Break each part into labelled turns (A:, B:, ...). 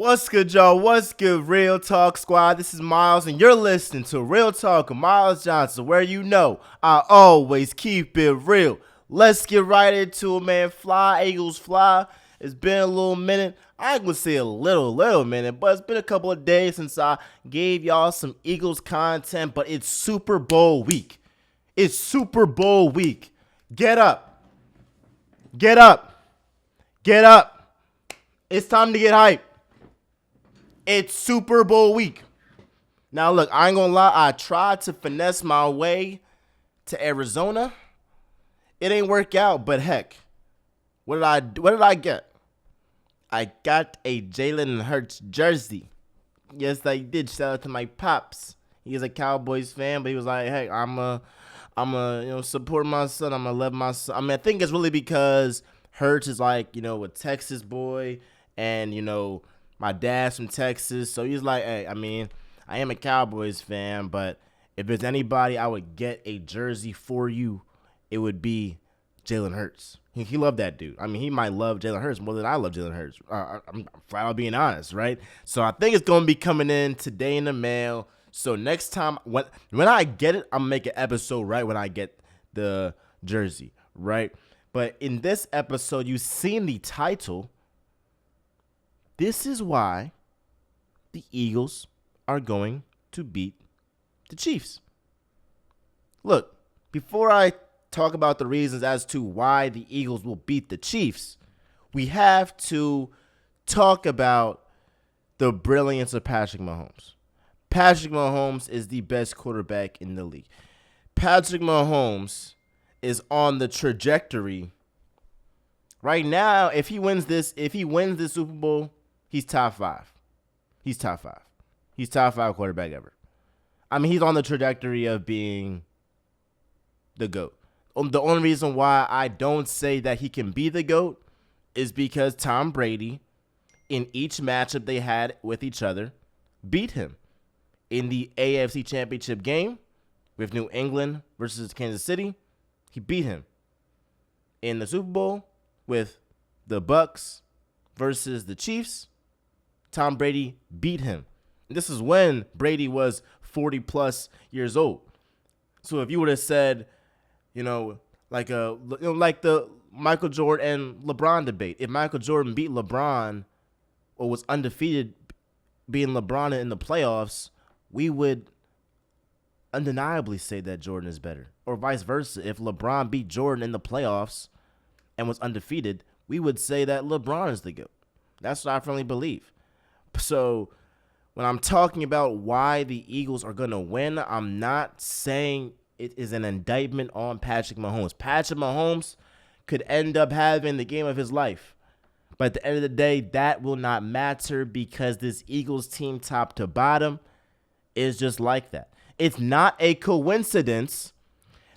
A: What's good, y'all? What's good, Real Talk Squad? This is Miles, and you're listening to Real Talk with Miles Johnson, where you know I always keep it real. Let's get right into it, man. Fly, Eagles, fly. It's been a little minute. I ain't gonna say a little minute, but it's been a couple of days since I gave y'all some Eagles content, but it's Super Bowl week. It's Super Bowl week. Get up. Get up. Get up. It's time to get hyped. It's Super Bowl week. Now, look, I ain't gonna lie. I tried to finesse my way to Arizona. It ain't work out, but heck, what did I get? I got a Jalen Hurts jersey. Yes, I did. Shout out to my pops. He's a Cowboys fan, but he was like, "Hey, I'm a support my son. I'm gonna love my son." I mean, I think it's really because Hurts is like, a Texas boy, and my dad's from Texas, so he's like, "Hey, I mean, I am a Cowboys fan, but if there's anybody I would get a jersey for you, it would be Jalen Hurts." He loved that dude. I mean, he might love Jalen Hurts more than I love Jalen Hurts. I'm flat out being honest, right? So I think it's going to be coming in today in the mail. So next time, when I get it, I'm going to make an episode right when I get the jersey, right? But in this episode, you've seen the title. This is why the Eagles are going to beat the Chiefs. Look, before I talk about the reasons as to why the Eagles will beat the Chiefs, we have to talk about the brilliance of Patrick Mahomes. Patrick Mahomes is the best quarterback in the league. Patrick Mahomes is on the trajectory. Right now, if he wins this Super Bowl, he's top 5. He's top 5. He's top 5 quarterback ever. I mean, he's on the trajectory of being the GOAT. The only reason why I don't say that he can be the GOAT is because Tom Brady, in each matchup they had with each other, beat him. In the AFC Championship game with New England versus Kansas City, he beat him. In the Super Bowl with the Bucks versus the Chiefs, Tom Brady beat him. And this is when Brady was 40-plus years old. So if you would have said, like the Michael Jordan and LeBron debate. If Michael Jordan beat LeBron or was undefeated being LeBron in the playoffs, we would undeniably say that Jordan is better. Or vice versa. If LeBron beat Jordan in the playoffs and was undefeated, we would say that LeBron is the GOAT. That's what I firmly believe. So when I'm talking about why the Eagles are going to win, I'm not saying it is an indictment on Patrick Mahomes. Patrick Mahomes could end up having the game of his life. But at the end of the day, that will not matter because this Eagles team, top to bottom, is just like that. It's not a coincidence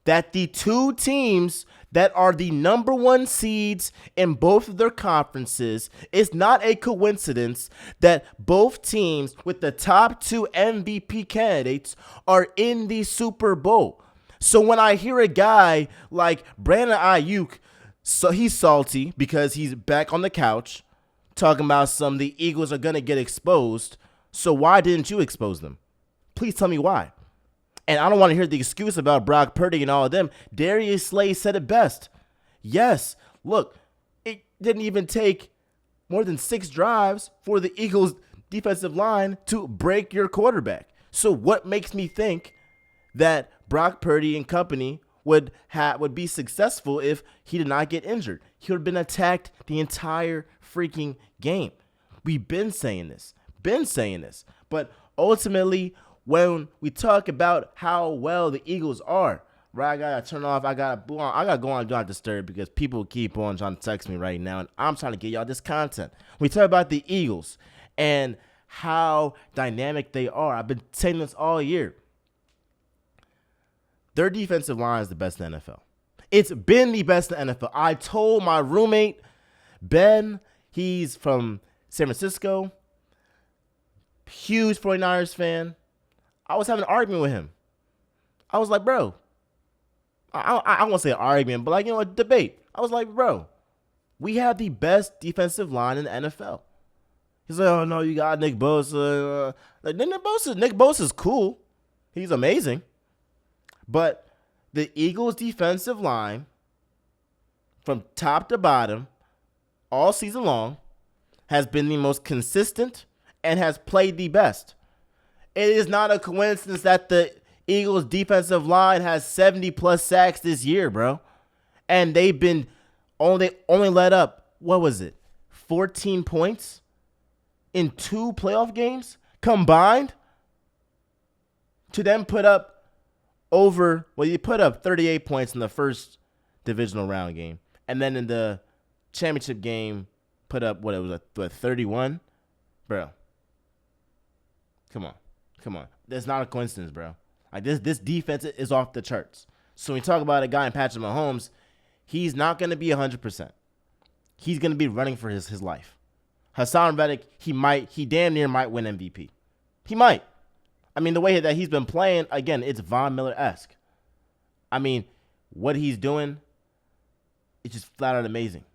A: that the two teams that are the number 1 seeds in both of their conferences, it's not a coincidence that both teams with the top 2 MVP candidates are in the Super Bowl. So when I hear a guy like Brandon Ayuk, so he's salty because he's back on the couch talking about the Eagles are going to get exposed. So why didn't you expose them? Please tell me why. And I don't want to hear the excuse about Brock Purdy and all of them. Darius Slay said it best. Yes, look, it didn't even take more than 6 drives for the Eagles defensive line to break your quarterback. So what makes me think that Brock Purdy and company would be successful if he did not get injured? He would have been attacked the entire freaking game. We've been saying this. But ultimately, when we talk about how well the Eagles are, right? I gotta turn off. I gotta go on Do Not Disturb because people keep on trying to text me right now, and I'm trying to get y'all this content. We talk about the Eagles and how dynamic they are. I've been saying this all year. Their defensive line is the best in the NFL. It's been the best in the NFL. I told my roommate, Ben, he's from San Francisco, huge 49ers fan. I was having an argument with him. I was like, bro, I won't say an argument, but a debate. I was like, bro, we have the best defensive line in the NFL. He's like, oh no, you got Nick Bosa. Like Nick Bosa's cool. He's amazing. But the Eagles' defensive line, from top to bottom, all season long, has been the most consistent and has played the best. It is not a coincidence that the Eagles' defensive line has 70 plus sacks this year, bro. And they've been only let up, what was it, 14 points in 2 playoff games combined, to then put up you put up 38 points in the first divisional round game. And then in the championship game, put up, 31? Bro. Come on. That's not a coincidence, bro. Like, this defense is off the charts. So when we talk about a guy in Patrick Mahomes, he's not going to be 100%. He's going to be running for his life. Hassan Reddick, he damn near might win MVP. He might. I mean, the way that he's been playing, again, it's Von Miller-esque. I mean, what he's doing, it's just flat out amazing.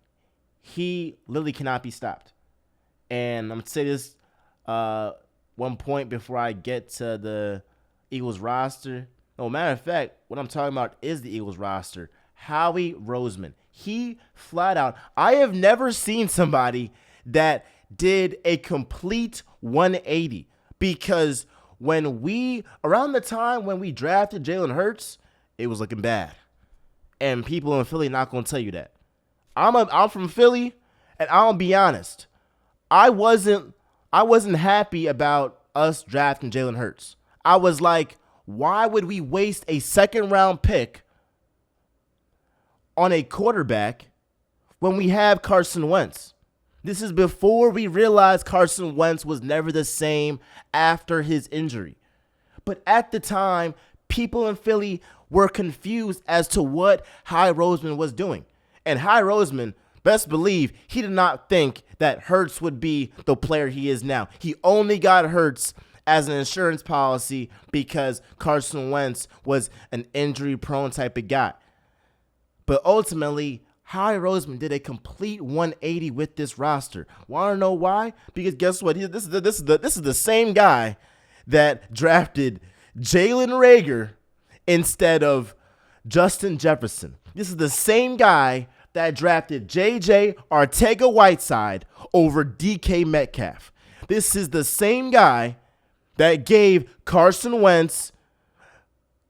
A: He literally cannot be stopped. And I'm going to say this one point before I get to the Eagles roster. No, matter of fact, what I'm talking about is the Eagles roster. Howie Roseman. He flat out, I have never seen somebody that did a complete 180, because around the time when we drafted Jalen Hurts, it was looking bad. And people in Philly not going to tell you that. I'm from Philly, and I'll be honest. I wasn't happy about us drafting Jalen Hurts. I was like, why would we waste a second-round pick on a quarterback when we have Carson Wentz? This is before we realized Carson Wentz was never the same after his injury. But at the time, people in Philly were confused as to what Howie Roseman was doing. And Howie Roseman, best believe, he did not think that Hurts would be the player he is now. He only got Hurts as an insurance policy because Carson Wentz was an injury-prone type of guy. But ultimately, Howie Roseman did a complete 180 with this roster. Want to know why? Because guess what? This is the same guy that drafted Jalen Reagor instead of Justin Jefferson. This is the same guy that drafted J.J. Arcega-Whiteside over DK Metcalf. This is the same guy that gave Carson Wentz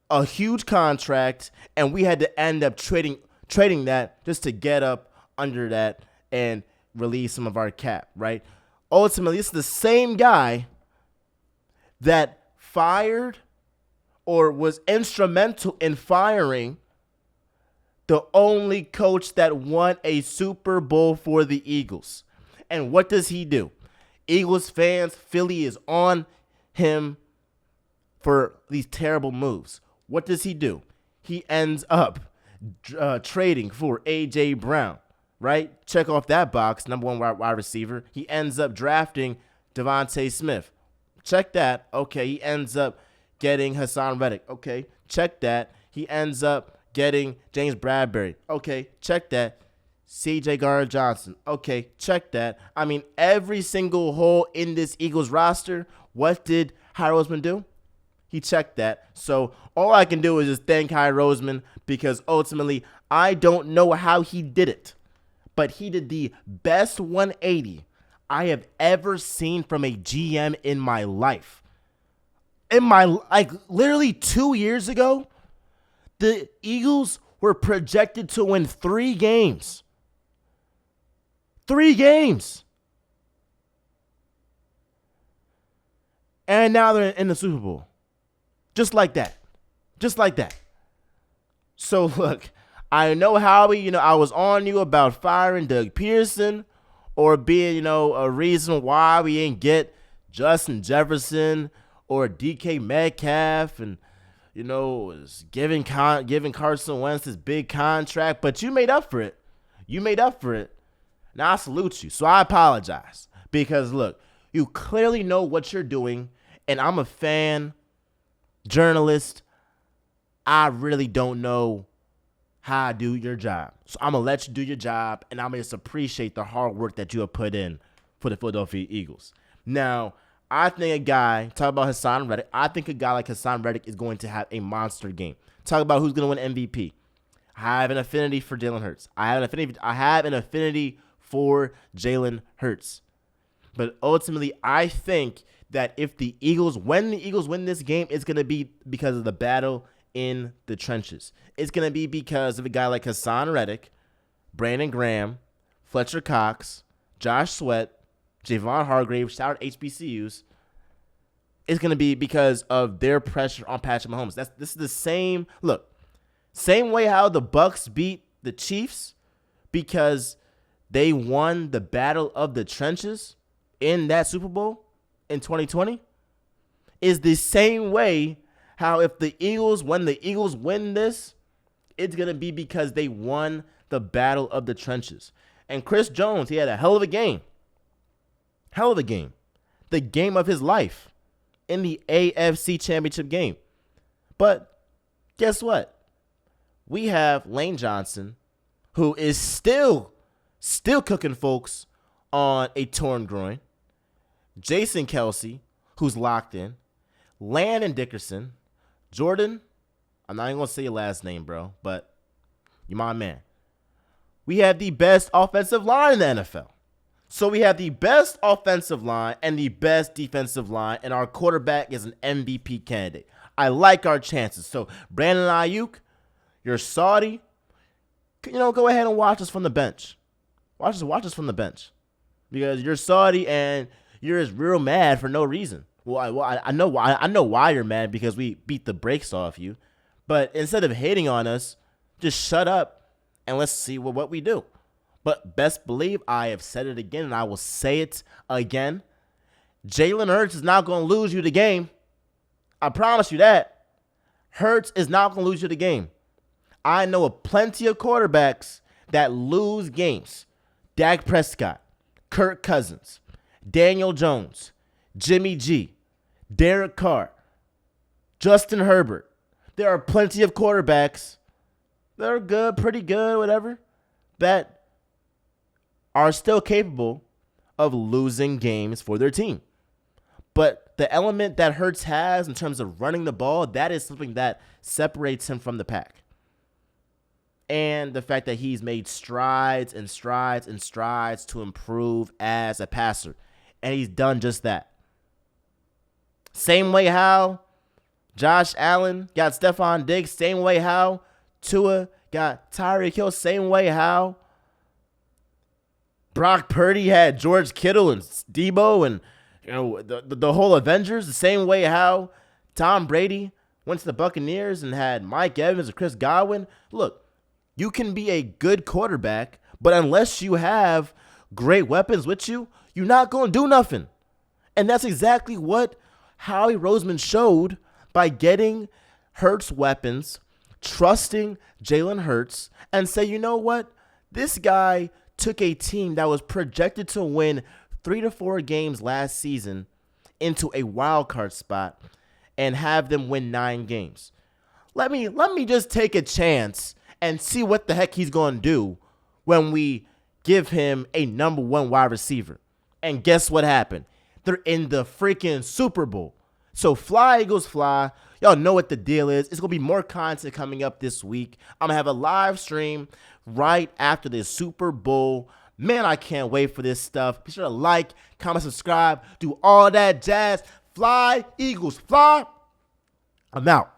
A: a huge contract, and we had to end up trading that just to get up under that and release some of our cap, right? Ultimately, this is the same guy that fired or was instrumental in firing the only coach that won a Super Bowl for the Eagles. And what does he do? Eagles fans, Philly is on him for these terrible moves. What does he do? He ends up trading for A.J. Brown, right? Check off that box, number one wide receiver. He ends up drafting Devontae Smith. Check that. Okay, he ends up getting Hassan Reddick. Okay, check that. He ends up getting James Bradbury. Okay, check that. C.J. Gardner-Johnson. Okay, check that. I mean, every single hole in this Eagles roster, what did Howie Roseman do? He checked that. So all I can do is just thank Howie Roseman, because ultimately I don't know how he did it, but he did the best 180 I have ever seen from a GM in my life. Literally 2 years ago, the Eagles were projected to win 3 games. 3 games. And now they're in the Super Bowl. Just like that. Just like that. So, look, I know, Howie, I was on you about firing Doug Pearson or being, a reason why we didn't get Justin Jefferson or DK Metcalf and, giving Carson Wentz this big contract. But you made up for it. You made up for it. Now, I salute you. So I apologize. Because, look, you clearly know what you're doing, and I'm a fan, journalist. I really don't know how to do your job. So I'm going to let you do your job, and I'm going to just appreciate the hard work that you have put in for the Philadelphia Eagles. Now, I think talk about Hassan Reddick, I think a guy like Hassan Reddick is going to have a monster game. Talk about who's going to win MVP. I have an affinity for Jalen Hurts. I have an affinity for Jalen Hurts. But ultimately, I think that if the Eagles win this game, it's going to be because of the battle in the trenches. It's going to be because of a guy like Hassan Reddick, Brandon Graham, Fletcher Cox, Josh Sweat, Javon Hargrave, shout out HBCUs. It's going to be because of their pressure on Patrick Mahomes. This is the same way how the Bucs beat the Chiefs because they won the battle of the trenches in that Super Bowl in 2020 is the same way how if the Eagles win this, it's going to be because they won the battle of the trenches. And Chris Jones, he had a hell of a game. The game of his life in the AFC Championship game. But guess what? We have Lane Johnson, who is still cooking folks on a torn groin. Jason Kelce, who's locked in. Landon Dickerson. Jordan, I'm not even going to say your last name, bro, but you're my man. We have the best offensive line in the NFL. So we have the best offensive line and the best defensive line, and our quarterback is an MVP candidate. I like our chances. So Brandon Ayuk, you're Saudi. Go ahead and watch us from the bench. Watch us from the bench. Because you're Saudi and you're just real mad for no reason. Well, I know why you're mad, because we beat the brakes off you. But instead of hating on us, just shut up and let's see what we do. But best believe I have said it again, and I will say it again. Jalen Hurts is not going to lose you the game. I promise you that. Hurts is not going to lose you the game. I know of plenty of quarterbacks that lose games. Dak Prescott, Kirk Cousins, Daniel Jones, Jimmy G, Derek Carr, Justin Herbert. There are plenty of quarterbacks that are good, pretty good, whatever, that are still capable of losing games for their team. But the element that Hurts has in terms of running the ball, that is something that separates him from the pack. And the fact that he's made strides and strides and strides to improve as a passer. And he's done just that. Same way how Josh Allen got Stephon Diggs. Same way how Tua got Tyreek Hill. Same way how Brock Purdy had George Kittle and Debo and the whole Avengers. The same way how Tom Brady went to the Buccaneers and had Mike Evans and Chris Godwin. Look, you can be a good quarterback, but unless you have great weapons with you, you're not going to do nothing. And that's exactly what Howie Roseman showed by getting Hurts weapons, trusting Jalen Hurts, and say, you know what? This guy took a team that was projected to win 3 to 4 games last season into a wild card spot and have them win 9 games. Let me just take a chance and see what the heck he's going to do when we give him a number 1 wide receiver. And guess what happened? They're in the freaking Super Bowl. So fly, Eagles, fly. Y'all know what the deal is. It's going to be more content coming up this week. I'm going to have a live stream right after the Super Bowl. Man, I can't wait for this stuff. Be sure to like, comment, subscribe, do all that jazz. Fly, Eagles, fly. I'm out.